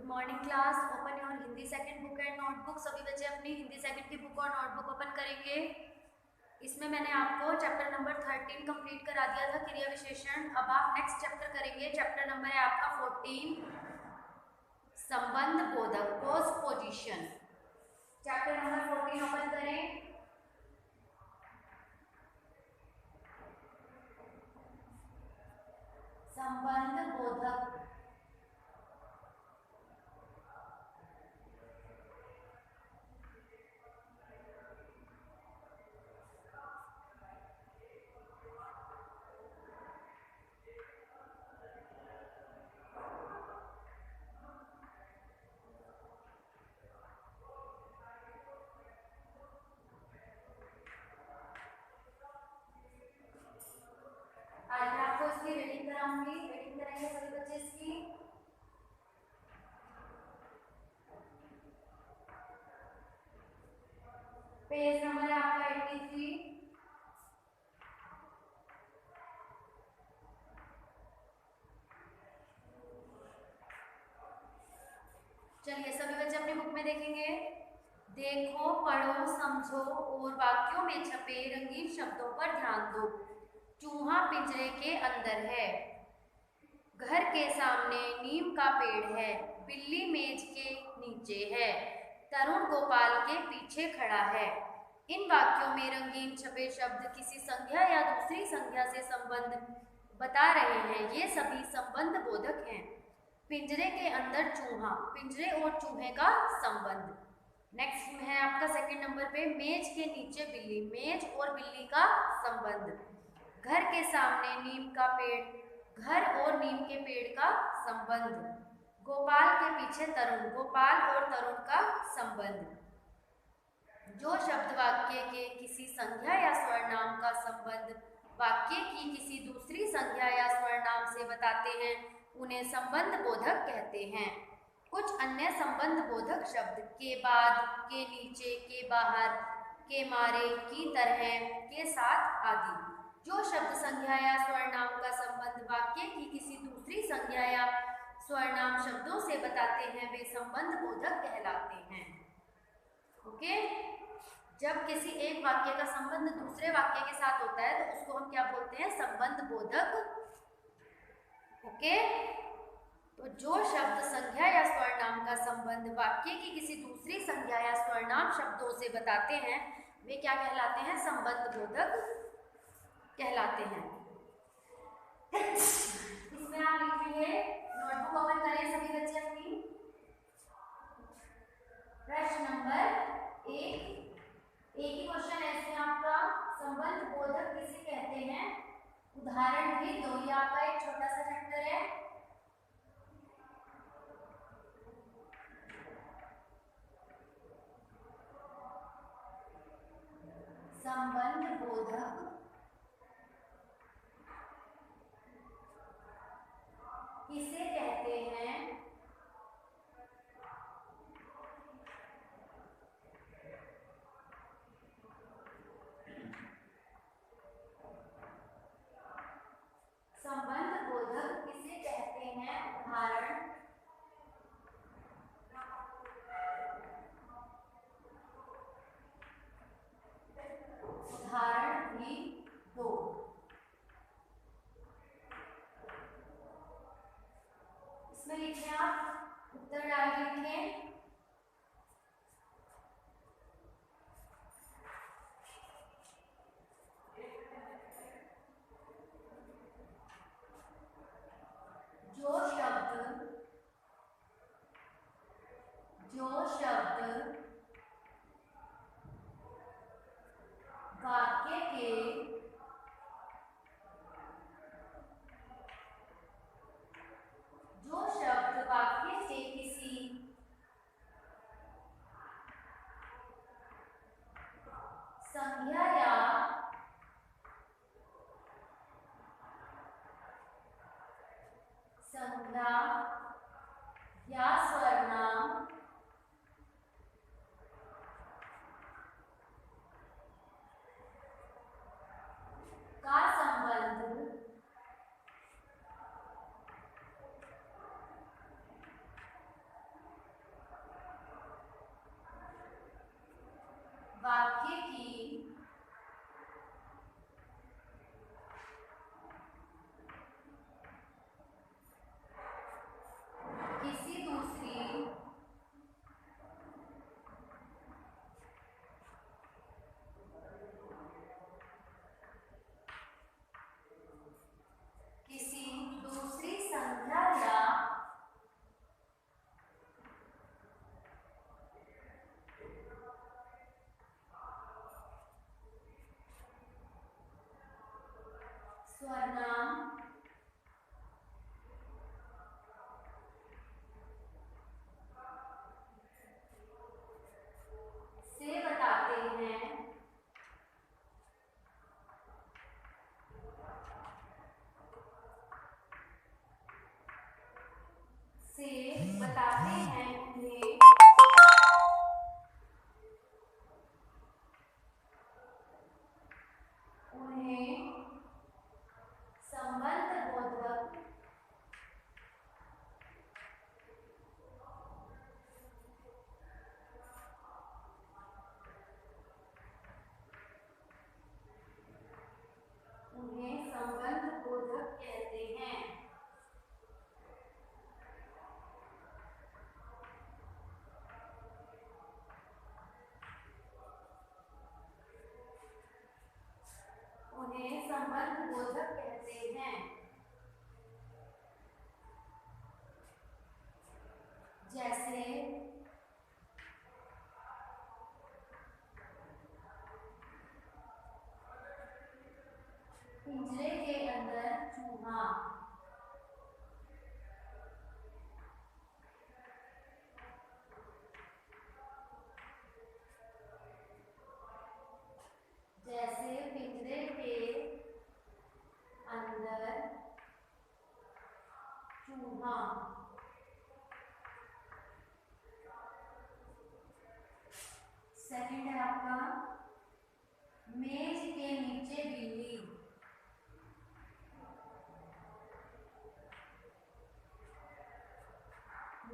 Morning class. Open your Hindi second book and notebook. सभी बच्चे अपनी हिंदी सेकंड की बुक और नोटबुक ओपन करेंगे। इसमें मैंने आपको चैप्टर नंबर 13 कंप्लीट करा दिया था, क्रिया विशेषण। अब आप नेक्स्ट चैप्टर करेंगे। चैप्टर नंबर है आपका 14, संबंध बोधक, पोजीशन। चैप्टर नंबर 14 ओपन करें। संबंध बोधक। आज मैं आपको इसकी रीडिंग कराऊंगी। रीडिंग करेंगे सभी बच्चे इसकी। पेज नंबर है आपका 83। चलिए सभी बच्चे अपनी बुक में देखेंगे। देखो, पढ़ो, समझो और वाक्यों में छपे रंगीन शब्दों पर ध्यान दो। चूहा पिंजरे के अंदर है। घर के सामने नीम का पेड़ है। बिल्ली मेज के नीचे है। तरुण गोपाल के पीछे खड़ा है। इन वाक्यों में रंगीन छपे शब्द किसी संज्ञा या दूसरी संज्ञा से संबंध बता रहे हैं। ये सभी संबंध बोधक हैं। पिंजरे के अंदर चूहा, पिंजरे और चूहे का संबंध। नेक्स्ट है आपका सेकंड नंबर पे, मेज के नीचे बिल्ली, मेज और बिल्ली का संबंध। घर के सामने नीम का पेड़, घर और नीम के पेड़ का संबंध। गोपाल के पीछे तरुण, गोपाल और तरुण का संबंध। जो शब्द वाक्य के किसी संज्ञा या स्वर्णाम का संबंध वाक्य की किसी दूसरी संज्ञा या स्वर्णाम से बताते हैं, उन्हें संबंध बोधक कहते हैं। कुछ अन्य संबंध बोधक शब्द के बाद, के नीचे, के बाहर, के मारे, की तरह, के साथ आदि। जो शब्द संज्ञा या स्वर्णाम का संबंध वाक्य की किसी दूसरी संज्ञा या स्वर्णाम शब्दों से बताते हैं, वे संबंध बोधक कहलाते हैं। ओके, जब किसी एक वाक्य का संबंध दूसरे वाक्य के साथ होता है तो उसको हम क्या बोलते हैं? संबंध बोधक। ओके, तो जो शब्द संज्ञा या स्वर्णाम का संबंध वाक्य की किसी दूसरी संज्ञा या स्वर्णाम शब्दों से बताते हैं, वे क्या कहलाते हैं? संबंध बोधक कहलाते हैं। इसमें आप लिखेंगे, नोटबुक ओपन करें सभी बच्चे अपनी। प्रश्न नंबर 1, एक ही क्वेश्चन है इसमें आपका, संबंध बोधक किसे कहते हैं? उदाहरण भी दो। ये आपका एक छोटा सा चैप्टर है। संबंध बोधक किसे कहते हैं? संबंध बोधक किसे कहते हैं? उदाहरण स्वरनाम से बताते हैं, से बताते हैं उन्हें संबंध बोधक कहते हैं। उन्हें संबंध बोधक कहते हैं। जैसे पिंजरे के अंदर चूहा, जैसे पिंजरे के अंदर चूहा। सेकंड है आपका मेज के नीचे बिल्ली।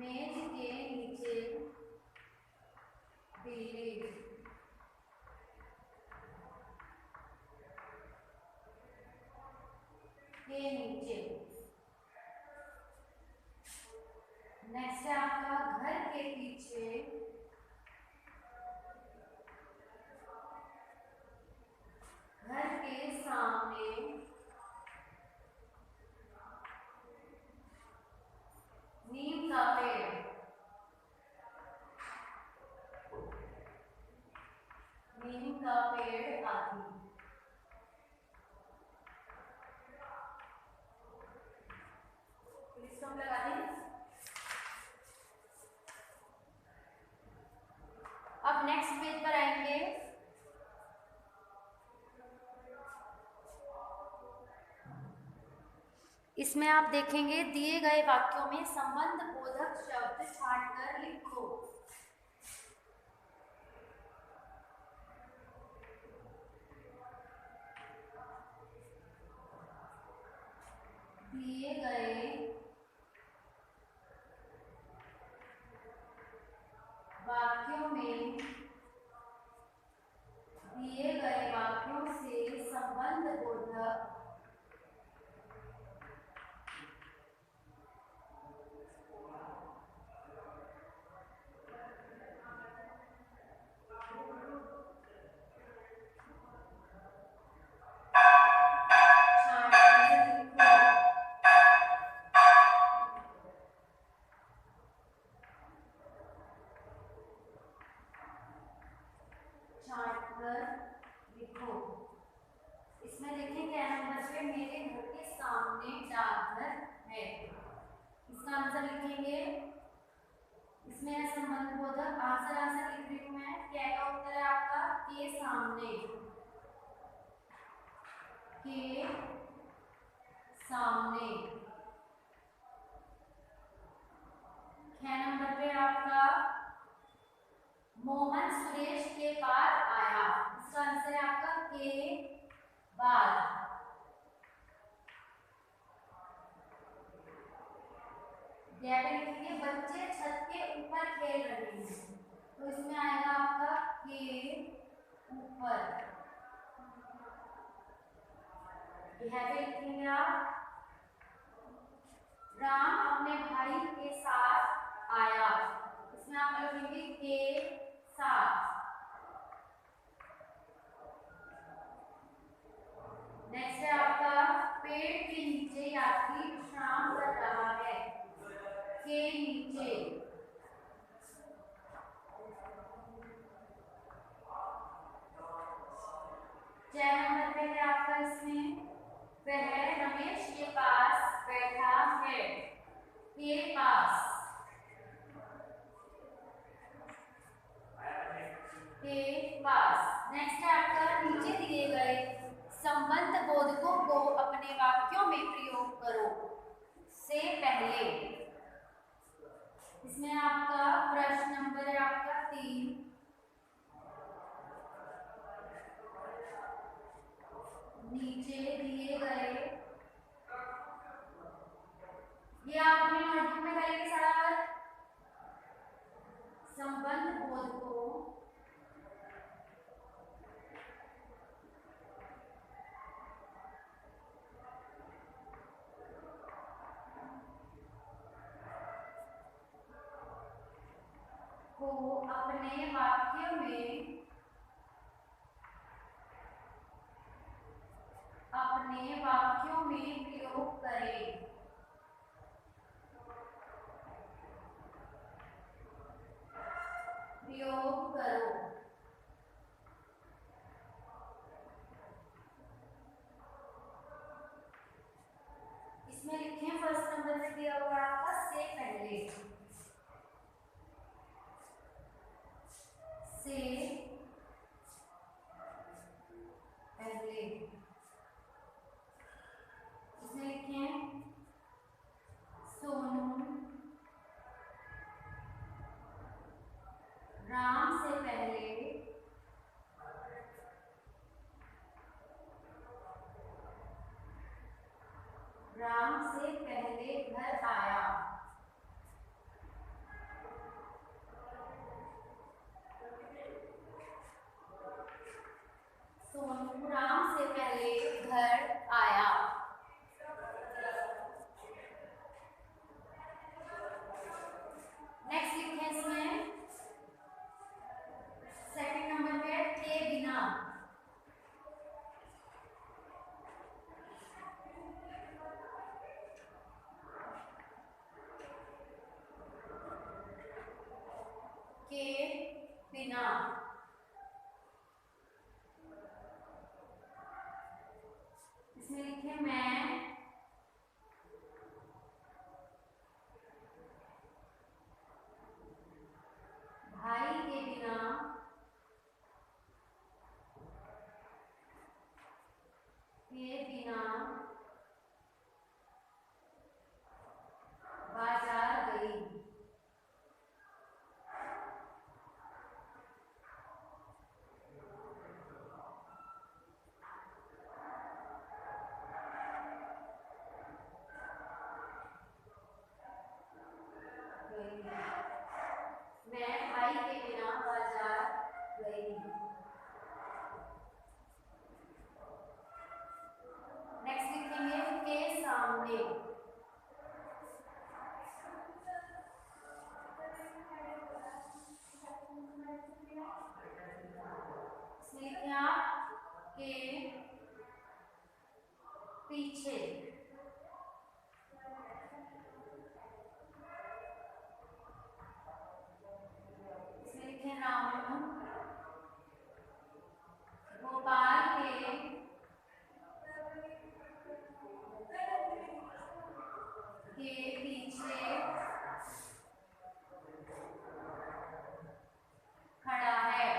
मेज के नीचे बिल्ली। के नीचे। नेक्स्ट है आपका घर के पीछे। घर के सामने नीम का पेड़। नीम का पेड़ आदि। स्टॉप लगा दें। अब नेक्स्ट पेज पर आएंगे। इसमें आप देखेंगे दिए गए वाक्यों में संबंध बोधक शब्द छांटकर लिखो। दिए गए वाक्यों में दिए गए वाक्यों से संबंध बोधक लिखो। इसमें देखिए क्या नंबर पे मेरे घर के सामने डाकघर है। इसका आंसर लिखेंगे। इसमें है संबंध बोधक। आंसर लिख रही हूँ मैं। क्या का उत्तर है आपका के सामने। के सामने। 6 नंबर पे आपका मोहन सुरेश के बाद आया। इसका आंसर है आपका के बाद। लिखेंगे बच्चे छत के ऊपर खेल रहे हैं, तो इसमें आएगा आपका के ऊपर। लिखेंगे आप राम अपने भाई के साथ आया। इसमें आप लिखेंगे के साथ। नेक्स्ट है आपका पेड़ के नीचे यात्री विश्राम कर रहा है। के नीचे। 6 नंबर पे है आपका इसमें वह से पहले। इसमें आपका प्रश्न नंबर है आपका 3। नीचे दिए गए, ये आप अपने नोटबुक में करेंगे सारा वर्क। संबंध बोध को अपने वाक्य में अपने वाक्यों में प्रयोग करें। प्रयोग करो। इसमें लिखें फर्स्ट नंबर में दिया हुआ है आपका से पहले। से पहले इसमें लिखें सोनू राम से पहले घर आया। सोनू राम से पहले घर आया। नेक्स्ट लिखें इसमें सेकंड नंबर पे के बिना। के बिना इसमें लिखे मैं भाई के बिना बाजार गई। मैं भाई के बिना बाजार गई। नेक्स्ट लिखेंगे के सामने। लिखें आप के पीछे। रामू गोपाल के पीछे खड़ा है।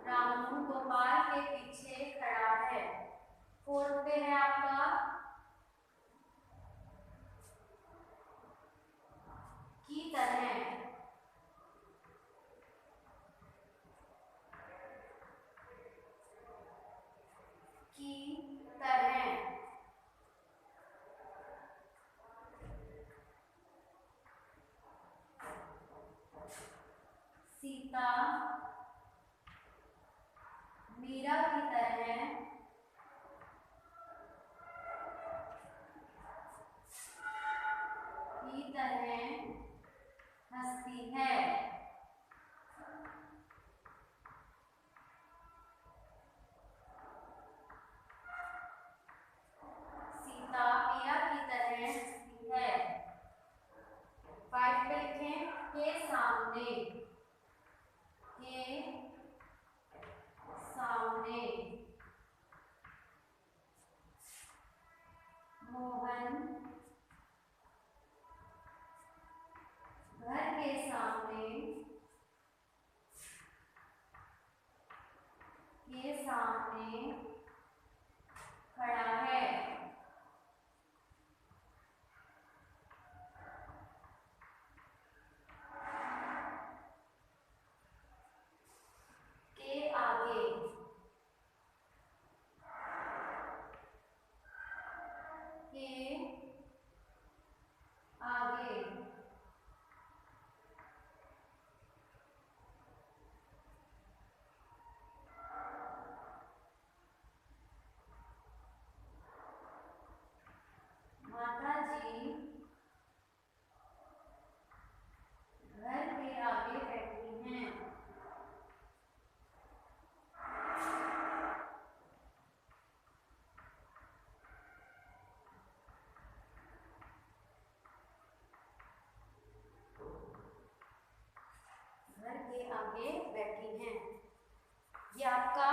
रामू गोपाल के पीछे खड़ा है। फोर्थ पे है आपका की तरह। की तरह सीता मीरा की तरह हंसती है। सीता मीरा की तरह हंसती है। 5 पे लिखें के सामने। के सामने मोहन घर के सामने सामने खड़ा है। के आगे माता जी घर के आगे बैठी हैं। घर के आगे बैठी हैं। ये आपका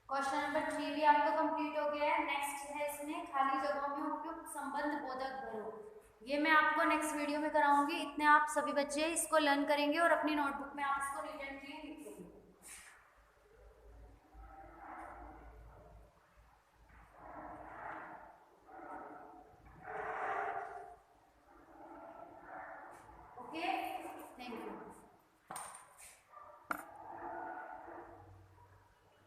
क्वेश्चन नंबर 3 भी आपका कंप्लीट हो गया है। नेक्स्ट है इसमें खाली जगहों में उपयुक्त संबंध बोधक भरो। ये मैं आपको नेक्स्ट वीडियो में कराऊंगी। इतने आप सभी बच्चे इसको लर्न करेंगे और अपनी नोटबुक में आप इसको रिटर्न